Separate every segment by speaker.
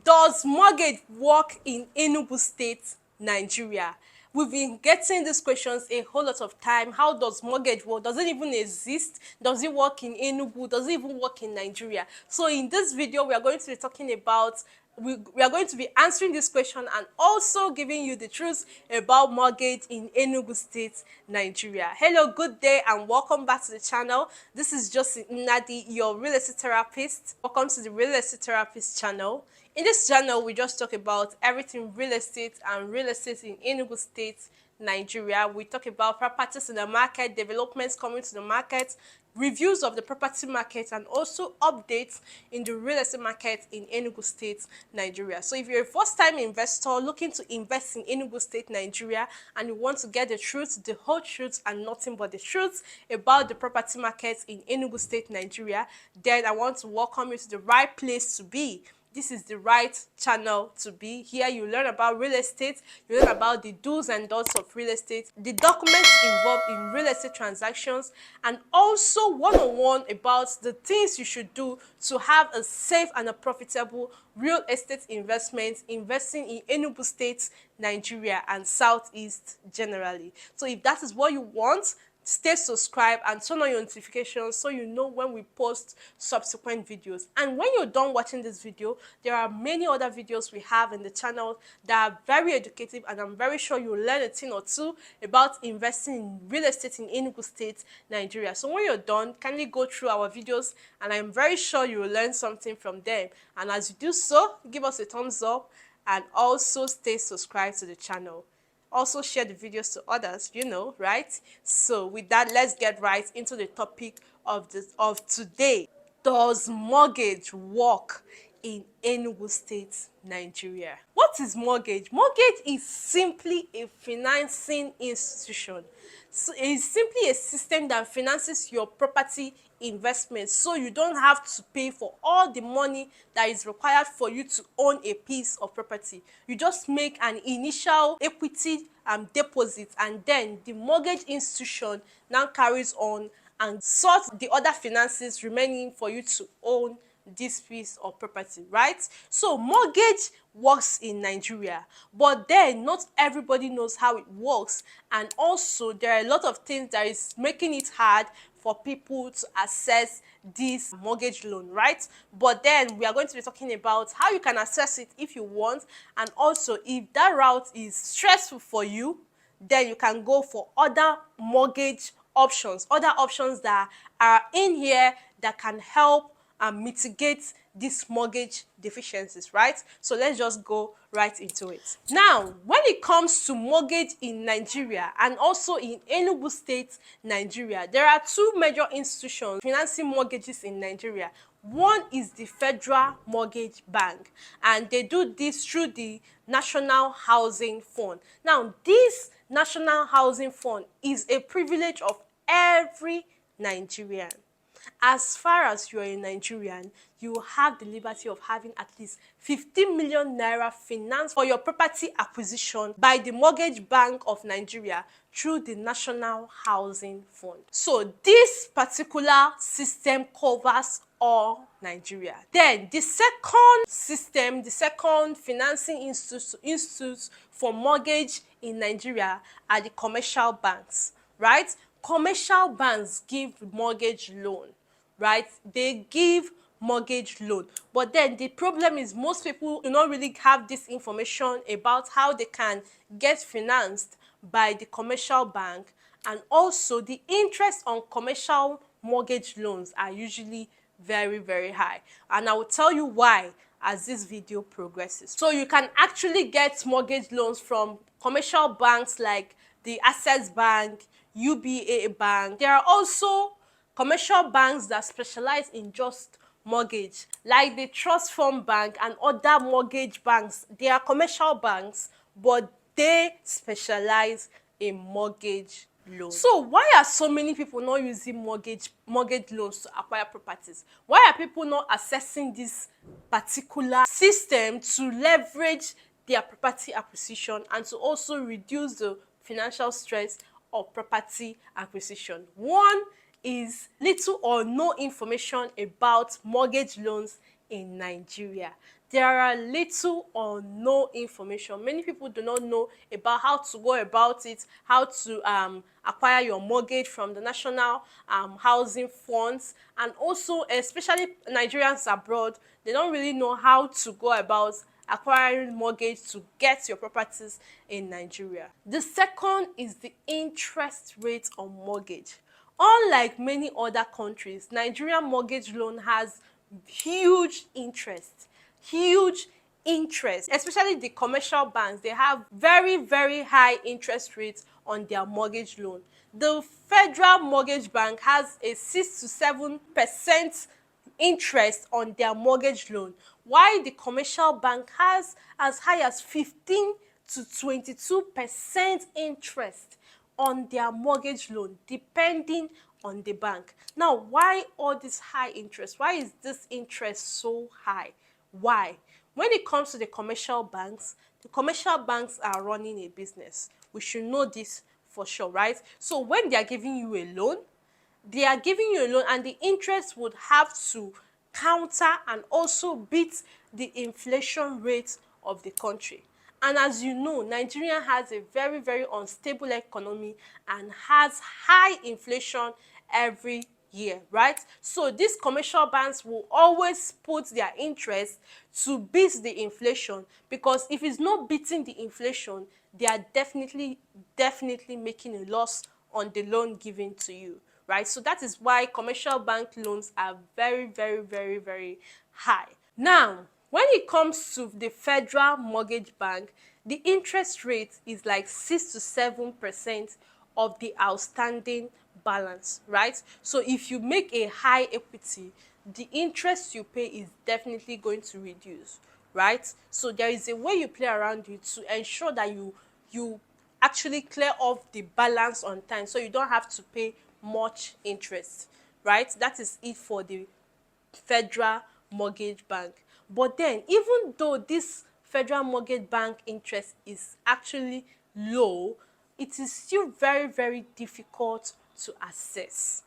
Speaker 1: Does mortgage work in Enugu State, Nigeria? We've been getting these questions a whole lot of time. How does mortgage work? Does it even exist? Does it work in Enugu? Does it even work in Nigeria? So in this video, we are going to be talking about we are going to be answering this question and also giving you the truth about mortgage in Enugu State, Nigeria. Hello, good day, and welcome back to the channel. This is Josie Nadi, your real estate therapist. Welcome to the Real Estate Therapist channel. In this channel, we just talk about everything real estate and real estate in Enugu State, Nigeria. We talk about properties in the market, developments coming to the market, reviews of the property market, and also updates in the real estate market in Enugu State, Nigeria. So if you're a first-time investor looking to invest in Enugu State, Nigeria, and you want to get the truth, the whole truth, and nothing but the truth about the property market in Enugu State, Nigeria, then I want to welcome you to the right place to be. This is the right channel to be. Here you learn about real estate, you learn about the do's and don'ts of real estate, the documents involved in real estate transactions, and also one-on-one about the things you should do to have a safe and a profitable real estate investment, investing in Enugu State, Nigeria, and Southeast generally. So if that is what you want, stay subscribed and turn on your notifications so you know when we post subsequent videos. And when you're done watching this video, there are many other videos we have in the channel that are very educative, and I'm very sure you'll learn a thing or two about investing in real estate in Enugu State, Nigeria. So when you're done, kindly go through our videos, and I'm very sure you will learn something from them. And as you do so, give us a thumbs up and also stay subscribed to the channel. Also share the videos to others, you know, right? So with that, let's get right into the topic of today. Does mortgage work in Enugu State, Nigeria? What is mortgage? Mortgage is simply a financing institution. So it's simply a system that finances your property investment, so you don't have to pay for all the money that is required for you to own a piece of property. You just make an initial equity deposit, and then the mortgage institution now carries on and sorts the other finances remaining for you to own this piece of property, right? So mortgage works in Nigeria, but then not everybody knows how it works, and also there are a lot of things that is making it hard for people to access this mortgage loan, right? But then we are going to be talking about how you can access it if you want, and also if that route is stressful for you, then you can go for other mortgage options, other options that are in here that can help and mitigate these mortgage deficiencies, right? So let's just go right into it. Now, when it comes to mortgage in Nigeria and also in Enugu State, Nigeria, there are two major institutions financing mortgages in Nigeria. One is the Federal Mortgage Bank, and they do this through the National Housing Fund. Now, this National Housing Fund is a privilege of every Nigerian. As far as you're a Nigerian, you have the liberty of having at least 15 million naira finance for your property acquisition by the Mortgage Bank of Nigeria through the National Housing Fund. So this particular system covers all Nigeria. Then the second system, the second financing institute for mortgage in Nigeria are the commercial banks, right? Commercial banks give mortgage loan, right? They give mortgage loan, but then the problem is most people do not really have this information about how they can get financed by the commercial bank, and also the interest on commercial mortgage loans are usually very, very high, and I will tell you why as this video progresses. So you can actually get mortgage loans from commercial banks like the Access Bank, UBA Bank. There are also commercial banks that specialize in just mortgage, like the Trust Fund Bank and other mortgage banks. They are commercial banks, but they specialize in mortgage loans. So why are so many people not using mortgage loans to acquire properties? Why are people not accessing this particular system to leverage their property acquisition and to also reduce the financial stress of property acquisition? One is little or no information about mortgage loans in Nigeria. there are little or no information. Many people do not know about how to go about it, how to acquire your mortgage from the national housing funds, and also especially Nigerians abroad, they don't really know how to go about acquiring mortgage to get your properties in Nigeria. The second is the interest rate on mortgage. Unlike many other countries, Nigerian mortgage loan has huge interest, huge interest, especially the commercial banks. They have very, very high interest rates on their mortgage loan. The Federal Mortgage Bank has a 6 to 7% interest on their mortgage loan, while the commercial bank has as high as 15 to 22% interest on their mortgage loan, depending on the bank. Now, why all this high interest? Why is this interest so high? Why? When it comes to the commercial banks are running a business. We should know this for sure, right? So when they are giving you a loan, they are giving you a loan, and the interest would have to counter and also beat the inflation rate of the country. And as you know, Nigeria has a very, very unstable economy and has high inflation every year, right? So these commercial banks will always put their interest to beat the inflation, because if it's not beating the inflation, they are definitely making a loss on the loan given to you, right? So that is why commercial bank loans are very, very, very, very high. Now, when it comes to the Federal Mortgage Bank, the interest rate is like 6 to 7% of the outstanding balance, right? So if you make a high equity, the interest you pay is definitely going to reduce, right? So there is a way you play around it to ensure that you actually clear off the balance on time, so you don't have to pay much interest, right? That is it for the Federal Mortgage Bank. But then, even though this Federal Mortgage Bank interest is actually low, it is still very, very difficult to access.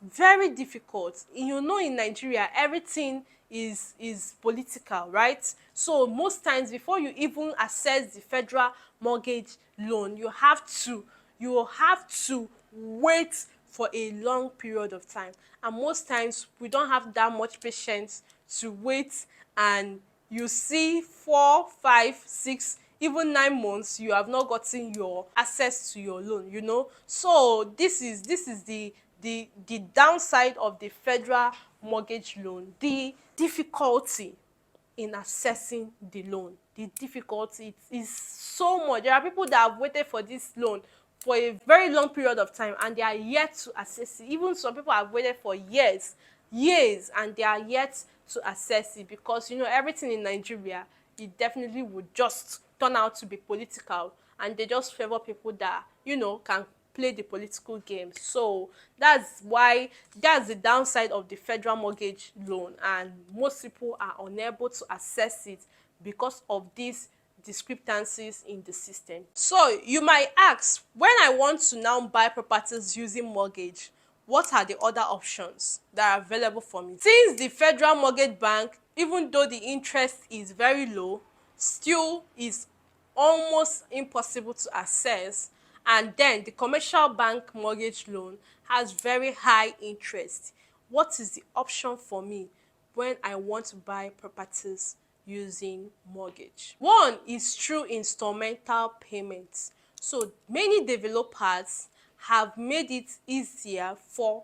Speaker 1: Very difficult. You know, in Nigeria, everything is political, right? So most times, before you even access the federal mortgage loan, you have to wait for a long period of time, and most times we don't have that much patience to wait, and you see 4, 5, 6, even 9 months you have not gotten your access to your loan, so this is the downside of the federal mortgage loan. The difficulty in accessing the loan, the difficulty, it is so much. There are people that have waited for this loan for a very long period of time, and they are yet to access it. Even some people have waited for years, and they are yet to access it, because everything in Nigeria, it definitely would just turn out to be political, and they just favor people that can play the political game. So that's the downside of the federal mortgage loan, and most people are unable to access it because of these discrepancies in the system. So you might ask, when I want to now buy properties using mortgage, what are the other options that are available for me? Since the Federal Mortgage Bank, even though the interest is very low, still is almost impossible to access, and then the commercial bank mortgage loan has very high interest. What is the option for me when I want to buy properties using mortgage? One is through installmental payments. So many developers have made it easier for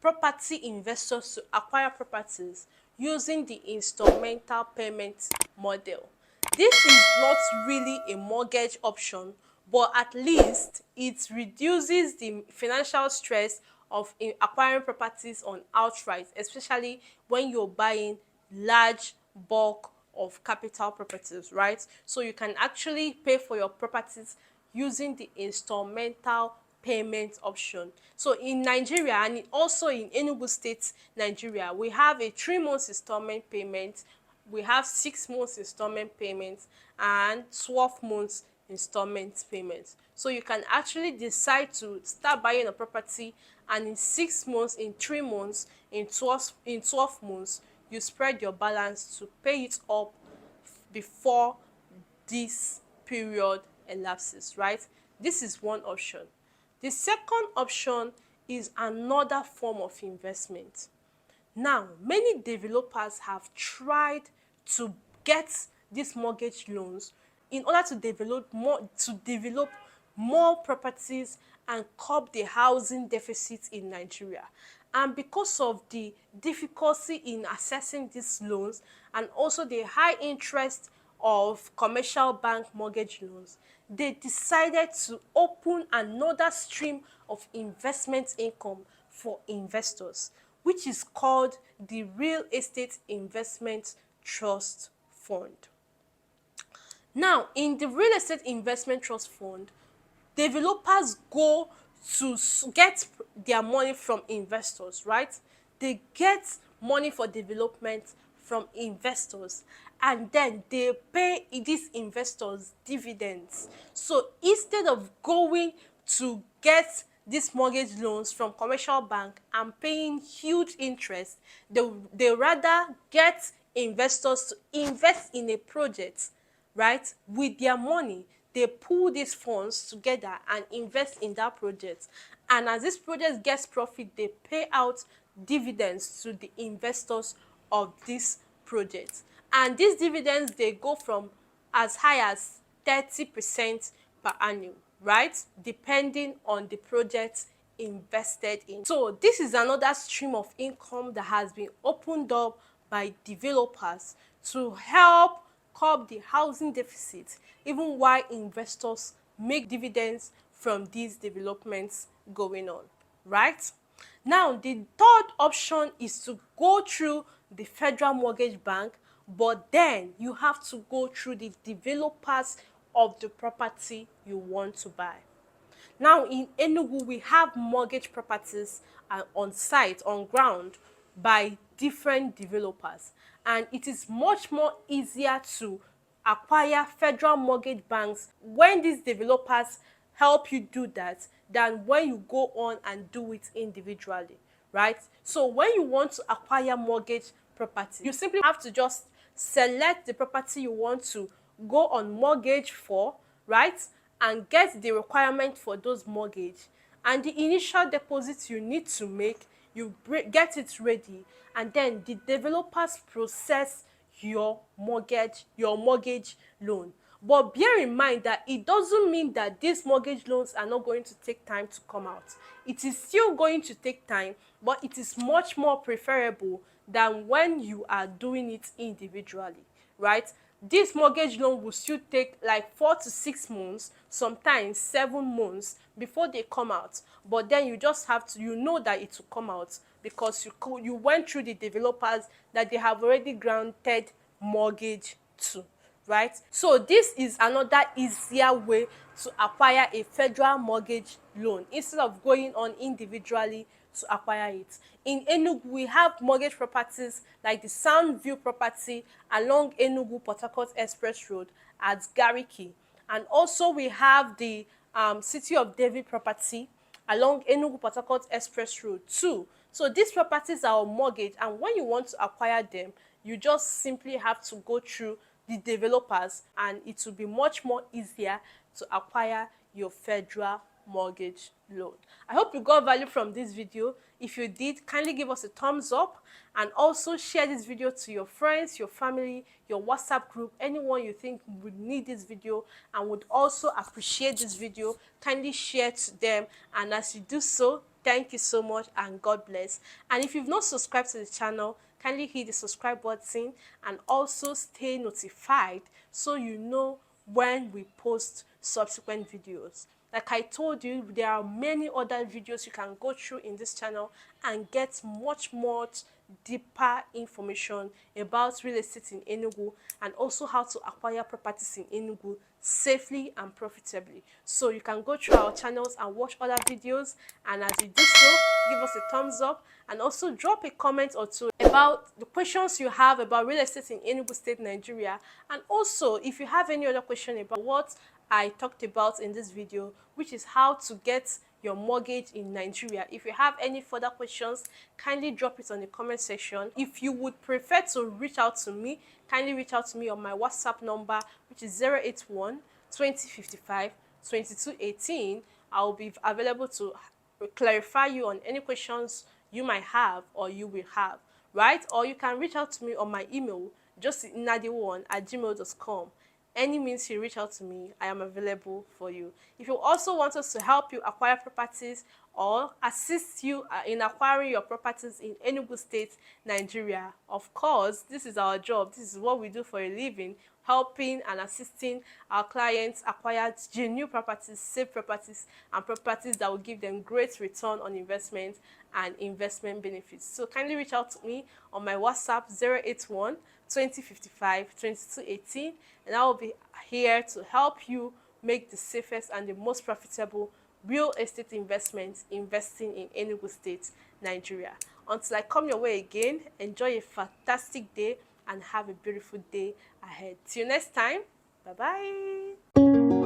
Speaker 1: property investors to acquire properties using the installmental payment model. This is not really a mortgage option, but at least it reduces the financial stress of acquiring properties on outright, especially when you're buying large bulk of capital properties, right? So you can actually pay for your properties using the installmental payment option. So in Nigeria, and also in Enugu State, Nigeria, we have a 3 months installment payment, we have 6 months installment payments, and 12 months installment payments. So you can actually decide to start buying a property, and in 6 months, in 3 months, in 12 months, you spread your balance to pay it up before this period elapses, right? This is one option. The second option is another form of investment. Now, many developers have tried to get these mortgage loans in order to develop more properties and curb the housing deficit in Nigeria. And because of the difficulty in accessing these loans and also the high interest of commercial bank mortgage loans, they decided to open another stream of investment income for investors, which is called the Real Estate Investment Trust Fund. Now, in the Real Estate Investment Trust Fund, developers go to get their money from investors, right? They get money for development from investors, and then they pay these investors dividends. So instead of going to get these mortgage loans from commercial bank and paying huge interest, they rather get investors to invest in a project, right? With their money, they pool these funds together and invest in that project. And as this project gets profit, they pay out dividends to the investors of this project. And these dividends, they go from as high as 30% per annum, right? Depending on the project invested in. So this is another stream of income that has been opened up by developers to help curb the housing deficit, even while investors make dividends from these developments going on, right? Now, the third option is to go through the Federal Mortgage Bank, but then you have to go through the developers of the property you want to buy. Now, in Enugu, we have mortgage properties on site, on ground, by different developers. And it is much more easier to acquire federal mortgage banks when these developers help you do that than when you go on and do it individually, right? So when you want to acquire mortgage property, you simply have to just select the property you want to go on mortgage for, right? And get the requirement for those mortgage and the initial deposit you need to make. You get it ready, and then the developers process your mortgage loan. But bear in mind that it doesn't mean that these mortgage loans are not going to take time to come out. It is still going to take time, but it is much more preferable than when you are doing it individually, right? This mortgage loan will still take like 4 to 6 months, sometimes 7 months before they come out. But then you just have to, you know that it will come out because you went through the developers that they have already granted mortgage to, right? So this is another easier way to acquire a federal mortgage loan instead of going on individually to acquire it. In Enugu, we have mortgage properties like the Soundview property along Enugu-Port Harcourt Express Road at Gariki. And also we have the City of David property along Enugu-Port Harcourt Express Road too. So these properties are on mortgage, and when you want to acquire them, you just simply have to go through the developers, and it will be much more easier to acquire your federal mortgage loan. I hope you got value from this video. If you did, kindly give us a thumbs up and also share this video to your friends, your family, your WhatsApp group, anyone you think would need this video and would also appreciate this video. Kindly share to them, and as you do so, thank you so much and God bless. And if you've not subscribed to the channel, kindly hit the subscribe button and also stay notified so you know when we post subsequent videos. Like I told you, there are many other videos you can go through in this channel and get much deeper information about real estate in Enugu and also how to acquire properties in Enugu safely and profitably. So you can go through our channels and watch other videos, and as you do so, give us a thumbs up and also drop a comment or two about the questions you have about real estate in Enugu State, Nigeria. And also, if you have any other question about what I talked about in this video, which is how to get your mortgage in Nigeria. If you have any further questions, kindly drop it on the comment section. If you would prefer to reach out to me, kindly reach out to me on my WhatsApp number, which is 081 2055 2218. I will be available to clarify you on any questions you might have or you will have, right? Or you can reach out to me on my email, just nadi1@gmail.com. Any means you reach out to me, I am available for you. If you also want us to help you acquire properties or assist you in acquiring your properties in Enugu State, Nigeria, of course, this is our job. This is what we do for a living, helping and assisting our clients acquire genuine properties, safe properties, and properties that will give them great return on investment and investment benefits. So kindly reach out to me on my WhatsApp 081 2055 2218, and I will be here to help you make the safest and the most profitable real estate investment investing in Enugu State, Nigeria. Until I come your way again, enjoy a fantastic day and have a beautiful day ahead. Till next time, bye bye.